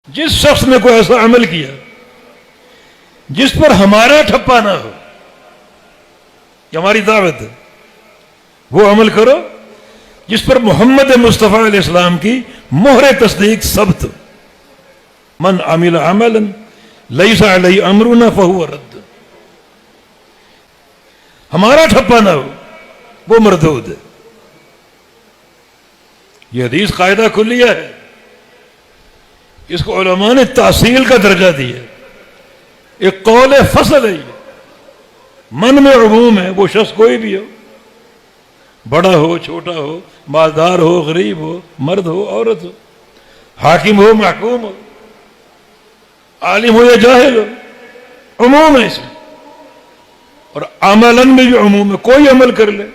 جس شخص نے کوئی ایسا عمل کیا جس پر ہمارا ٹھپا نہ ہو، یہ ہماری دعوت ہے، وہ عمل کرو جس پر محمد مصطفیٰ علیہ السلام کی مہر تصدیق ثبت. من عمل عملا لیس علیہ امرنا فہو رد، ہمارا ٹھپا نہ ہو وہ مردود ہے. یہ حدیث قاعدہ کلیہ ہے، اس کو علماء نے تحصیل کا درجہ دیا. ایک قول فصل ہے، یہ من میں عموم ہے. وہ شخص کوئی بھی ہو، بڑا ہو چھوٹا ہو، مالدار ہو غریب ہو، مرد ہو عورت ہو، حاکم ہو محکوم ہو، عالم ہو یا جاہل ہو، عموم ہے اس میں. اور عملاً میں بھی عموم ہے، کوئی عمل کر لے،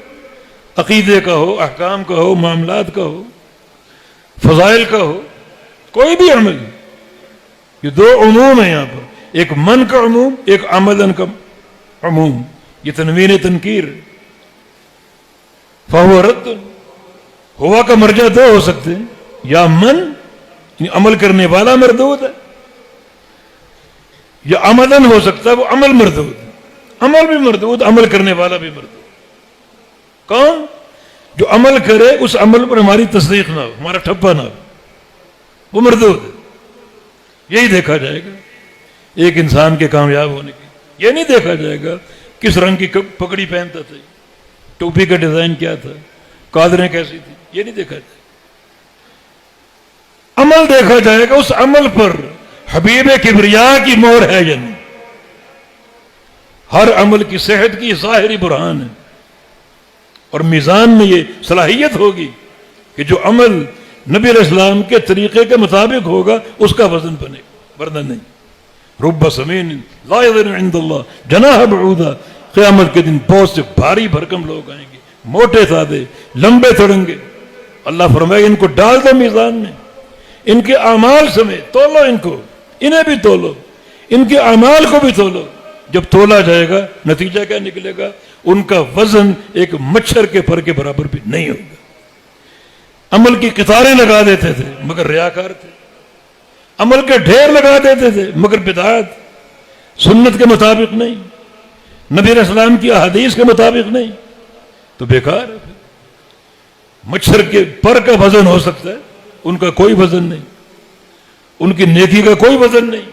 عقیدے کا ہو، احکام کا ہو، معاملات کا ہو، فضائل کا ہو، کوئی بھی عمل. یہ دو عموم ہیں یہاں پر، ایک من کا عموم، ایک عملاً کا عموم. یہ تنوین تنکیر. فہو رد، ہوا کا مرجع دو ہو سکتے ہیں، یا من یعنی عمل کرنے والا مردود ہے، یا عملاً ہو سکتا ہے وہ عمل مردود ہے. عمل بھی مردود، عمل کرنے والا بھی مردود. کون؟ جو عمل کرے اس عمل پر ہماری تصدیق نہ ہو، ہمارا ٹھپا نہ ہو، وہ مردود ہے. یہی دیکھا جائے گا ایک انسان کے کامیاب ہونے کی. یہ نہیں دیکھا جائے گا کس رنگ کی پگڑی پہنتا تھا، ٹوپی کا ڈیزائن کیا تھا، قادریں کیسی تھی، یہ نہیں دیکھا جائے گا. عمل دیکھا جائے گا، اس عمل پر حبیب کبریا کی مہر ہے یا نہیں. ہر عمل کی صحت کی ظاہری برہان ہے، اور میزان میں یہ صلاحیت ہوگی کہ جو عمل نبی علیہ السلام کے طریقے کے مطابق ہوگا اس کا وزن بنے گا، ورنہ نہیں. رب سمین لا یظن عند اللہ جناح بعوضہ. قیامت کے دن بہت سے بھاری بھرکم لوگ آئیں گے، موٹے سادے، لمبے تڑنگے. اللہ فرمائے ان کو ڈال دو میزان میں، ان کے اعمال سمیت تولو، ان کو، انہیں بھی تولو، ان کے اعمال کو بھی تولو. جب تولا جائے گا نتیجہ کیا نکلے گا؟ ان کا وزن ایک مچھر کے پر کے برابر بھی نہیں ہوگا. عمل کی قطاریں لگا دیتے تھے مگر ریاکار تھے، عمل کے ڈھیر لگا دیتے تھے مگر بدعات، سنت کے مطابق نہیں، نبی علیہ السلام کی احادیث کے مطابق نہیں، تو بیکار ہے. مچھر کے پر کا وزن ہو سکتا ہے، ان کا کوئی وزن نہیں، ان کی نیکی کا کوئی وزن نہیں.